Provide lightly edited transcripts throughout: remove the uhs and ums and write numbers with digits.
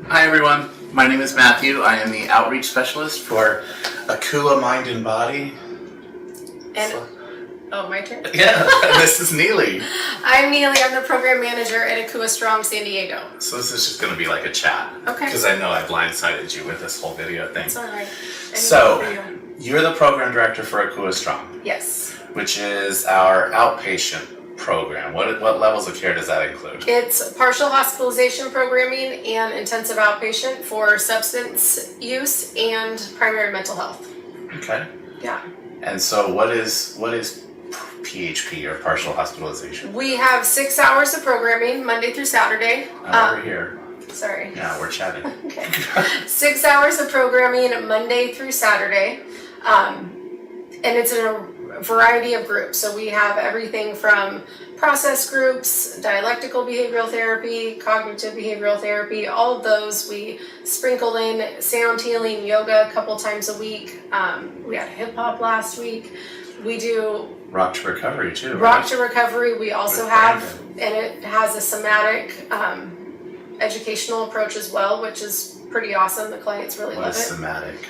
Hi everyone, my name is Matthew. I am the outreach specialist for Akua Mind and Body. And oh, my turn? Yeah, this is Neely. I'm Neely. I'm the program manager at Akua Strong San Diego. So this is just going to be like a chat. Okay. Because I know I blindsided you with this whole video thing. It's all right. So, you're the program director for Akua Strong. Yes. Which is our outpatient program. What levels of care does that include? It's partial hospitalization programming and intensive outpatient for substance use and primary mental health. Okay. Yeah. And so what is PHP or partial hospitalization? We have 6 hours of programming Monday through Saturday. I'm over here. Sorry. Yeah, we're chatting. Okay. 6 hours of programming Monday through Saturday. And it's in a variety of groups. So we have everything from process groups, dialectical behavioral therapy, cognitive behavioral therapy, all of those. We sprinkle in sound healing, yoga a couple times a week. We had hip hop last week. We do Rock to Recovery too. Rock to Recovery. We also have, and it has a somatic educational approach as well, which is pretty awesome. The clients really love it. What is somatic?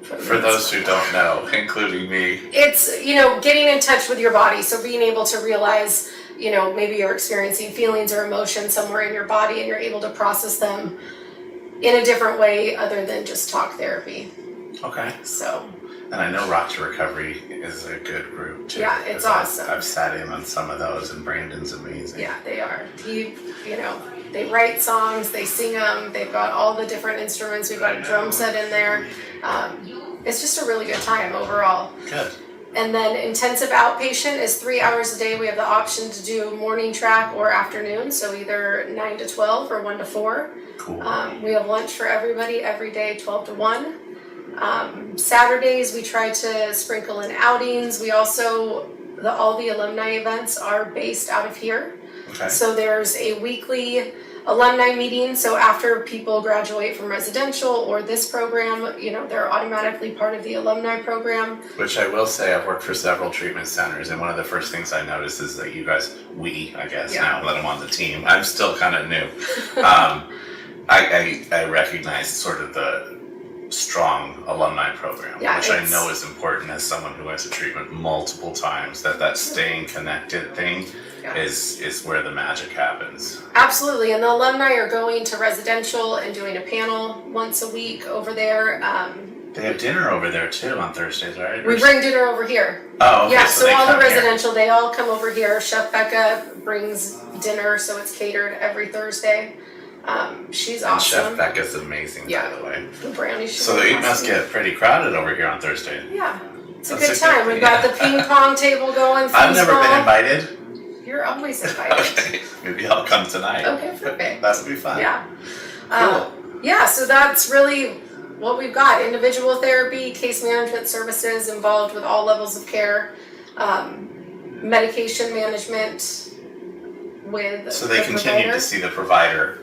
For those who don't know, including me. It's, getting in touch with your body. So being able to realize, maybe you're experiencing feelings or emotions somewhere in your body and you're able to process them in a different way other than just talk therapy. Okay. So. And I know Rock to Recovery is a good group too. Yeah, it's awesome. I've sat in on some of those and Brandon's amazing. Yeah, they are. They write songs, they sing them, they've got all the different instruments, we've got a drum set in there. It's just a really good time overall. Good. And then intensive outpatient is 3 hours a day. We have the option to do morning track or afternoon, so either 9 to 12 or 1 to 4. Cool. We have lunch for everybody every day, 12 to 1. Saturdays we try to sprinkle in outings. We also, all the alumni events are based out of here. Okay. So there's a weekly alumni meeting. So after people graduate from residential or this program, they're automatically part of the alumni program. Which I will say, I've worked for several treatment centers, and one of the first things I noticed is that you guys, now that I'm on the team, I'm still kind of new. I recognize sort of the strong alumni program, which I know is important as someone who went to treatment multiple times, that staying connected thing is where the magic happens. Absolutely, and the alumni are going to residential and doing a panel once a week over there. They have dinner over there too on Thursdays, right? We bring dinner over here. Oh, okay. Yeah, so all the residential, they all come over here. Chef Becca brings dinner, so it's catered every Thursday. She's awesome. Chef Becca's amazing, by the way. The brownie. So it must get pretty crowded over here on Thursday. Yeah, it's a good time. We've got the ping pong table going. I've never been invited. You're always invited. Okay, maybe I'll come tonight. Okay, perfect. That would be fun. Yeah. Cool. So that's really what we've got. Individual therapy, case management services involved with all levels of care, medication management with so they continue to see the provider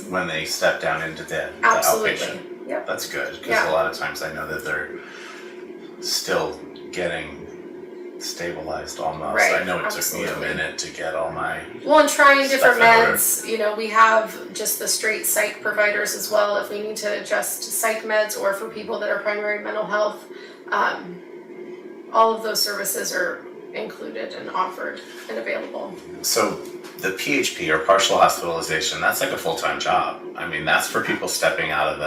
when they step down into the outpatient. Yep. That's good, because a lot of times I know that they're still getting stabilized almost. Right, I know it took me a minute to get all my and trying different meds. We have just the straight psych providers as well if we need to adjust psych meds, or for people that are primary mental health. All of those services are included and offered and available. So the PHP or partial hospitalization, that's like a full-time job. I mean, that's for people stepping out of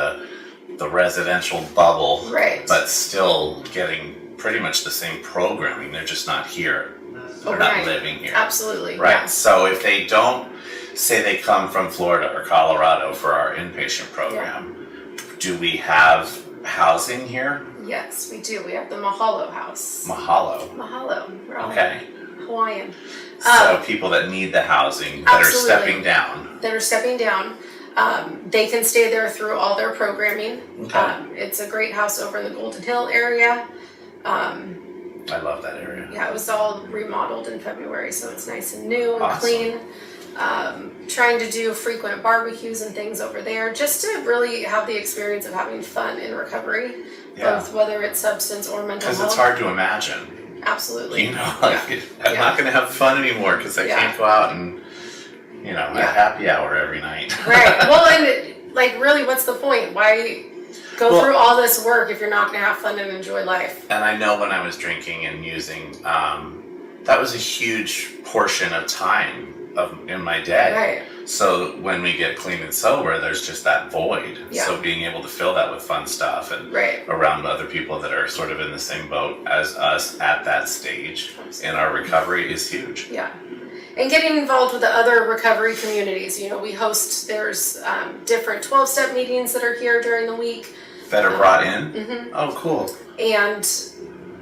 the residential bubble, right, but still getting pretty much the same programming. They're just not here. They're not living here. Absolutely. Right. Yeah. So if they don't, say they come from Florida or Colorado for our inpatient program, do we have housing here? Yes, we do. We have the Mahalo house. Mahalo. We're all Hawaiian. So people that need the housing, that are stepping down. They can stay there through all their programming. Okay. It's a great house over in the Golden Hill area. I love that area. Yeah, it was all remodeled in February, so it's nice and new and Awesome. clean. Trying to do frequent barbecues and things over there, just to really have the experience of having fun in recovery, both whether it's substance or mental health. Because it's hard to imagine. Absolutely. I'm not going to have fun anymore because I can't go out and, at happy hour every night. Right. Well, and like, really, what's the point? Why go through all this work if you're not going to have fun and enjoy life? And I know when I was drinking and using, that was a huge portion of time in my day. Right. So when we get clean and sober, there's just that void. Yeah. So being able to fill that with fun stuff and Right. around other people that are sort of in the same boat as us at that stage in our recovery is huge. Yeah. And getting involved with the other recovery communities. You know, we host, there's different 12-step meetings that are here during the week. That are brought in? Mm-hmm. Oh, cool. And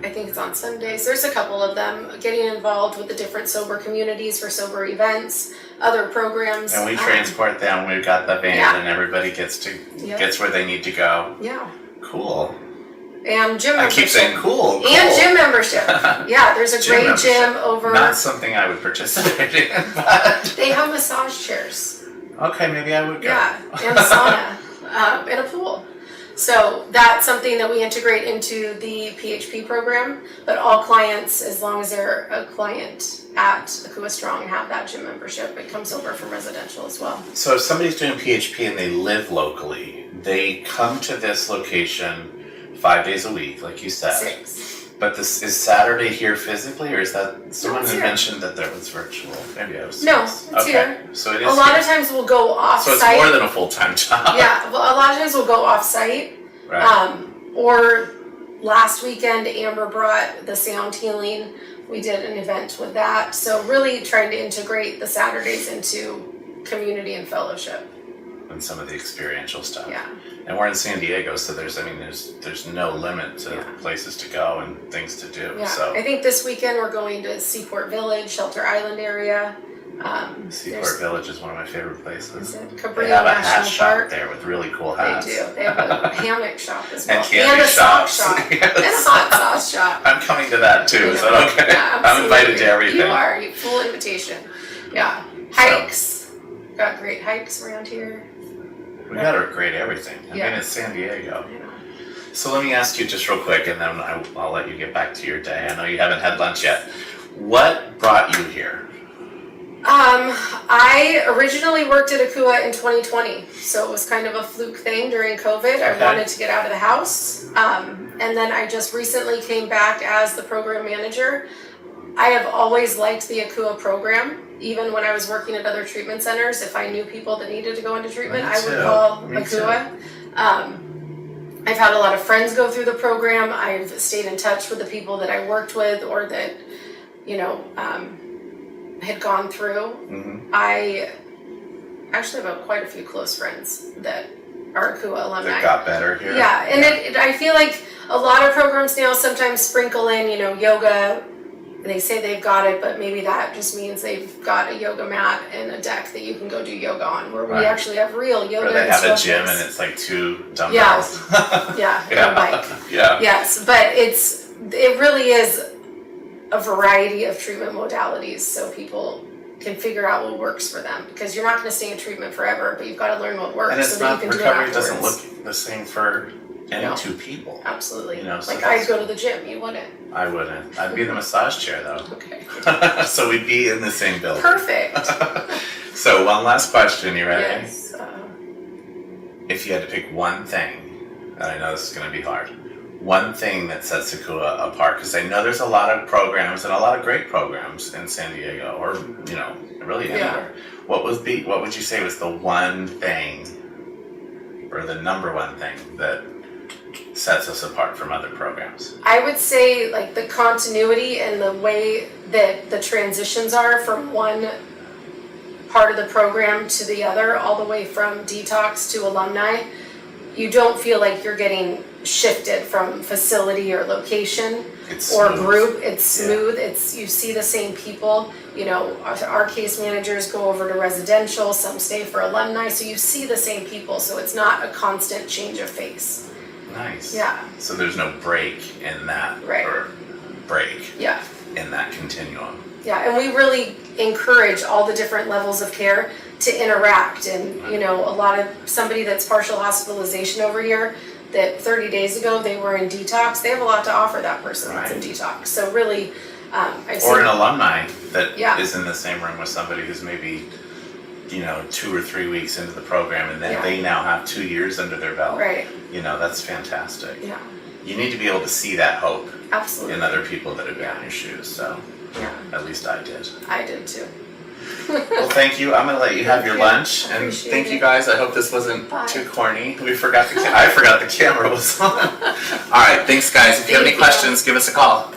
I think it's on Sundays. There's a couple of them. Getting involved with the different sober communities for sober events, other programs. And we transport them. We've got the van, Yeah. and everybody gets where they need to go. Yeah. Cool. And gym membership. I keep saying cool. And gym membership. Yeah, there's a great gym over. Not something I would participate in, but they have massage chairs. Okay, maybe I would go. Yeah, and a sauna, and a pool. So that's something that we integrate into the PHP program, but all clients, as long as they're a client at Akua Strong, have that gym membership. It comes over from residential as well. So if somebody's doing PHP and they live locally, they come to this location 5 days a week, like you said. 6. But this is Saturday here physically, or is that someone it's had here. mentioned that there was virtual? Maybe I was. No, it's okay. here. So it is. A lot here. of times we'll go off So it's site. more than a full-time job. Yeah, well, a lot of times we'll go off site. Right. Or last weekend, Amber brought the sound healing. We did an event with that. So really trying to integrate the Saturdays into community and fellowship. And some of the experiential stuff. Yeah. And we're in San Diego, so there's no limit to places to go and things to do. Yeah. So I think this weekend we're going to Seaport Village, Shelter Island area. Seaport Village is one of my favorite places. Cabrillo They have a hat National shop Park. there with really cool They hats. do. They have a hammock shop as well. And candy a sock shops. shop. Yes. And a hot sauce shop. I'm coming to that too, Yeah. so okay. Yeah, I'm invited absolutely. to everything. You are. Full invitation. Yeah. Hikes. Got great hikes around here. We got a great everything. I Yeah. mean, it's San Diego. You know. So let me ask you just real quick, and then I'll let you get back to your day. I know you haven't had lunch yet. What brought you here? I originally worked at Akua in 2020, so it was kind of a fluke thing during COVID. I wanted to get out of the house, and then I just recently came back as the program manager. I have always liked the Akua program. Even when I was working at other treatment centers, if I knew people that needed to go into treatment, I would call Akua. I've had a lot of friends go through the program. I've stayed in touch with the people that I worked with or that, had gone through. Mm-hmm. I actually have quite a few close friends that are Akua alumni. That got better here? Yeah, and I feel like a lot of programs now sometimes sprinkle in, yoga. They say they've got it, but maybe that just means they've got a yoga mat and a deck that you can go do yoga on, where we actually have real yoga Or they have a gym instructors. and it's like 2 dumbbells. Yeah, and a bike. Yeah. Yes, but it really is a variety of treatment modalities, so people can figure out what works for them, because you're not going to stay in treatment forever, but you've got to learn what works. And it's so that not, you can recovery do it doesn't afterwards. look the same for any two people. Absolutely. So like I'd go to the gym, you wouldn't. I wouldn't. I'd be in the massage chair though. Okay. So we'd be in the same building. Perfect. So one last question, you ready? Yes. If you had to pick one thing, and I know this is going to be hard, one thing that sets Akua apart, because I know there's a lot of programs and a lot of great programs in San Diego, or really anywhere. What would you say was the one thing, or the number one thing that sets us apart from other programs? I would say like the continuity and the way that the transitions are from one part of the program to the other, all the way from detox to alumni. You don't feel like you're getting shifted from facility or location or group. It's smooth. You see the same people. Our case managers go over to residential, some stay for alumni, so you see the same people, so it's not a constant change of face. Nice. Yeah. So there's no break in that, Right. or break Yeah. in that continuum. Yeah, and we really encourage all the different levels of care to interact. And, somebody that's partial hospitalization over here, that 30 days ago they were in detox, they have a lot to offer that person that's in detox. So really, Or an alumni that Yeah. is in the same room with somebody who's maybe you know, 2 or 3 weeks into the program, and then Yeah. they now have 2 years under their belt. Right. You know, that's fantastic. Yeah. You need to be able to see that hope Absolutely. in other people that have been Yeah. in your shoes. So Yeah. at least I did. I did too. Well, thank you. I'm gonna let you have your you. lunch, and Appreciate thank you it. guys. I hope this wasn't Bye. too corny. I forgot the camera was on. All right, thanks guys. If you have any Thank you. questions, give us a call.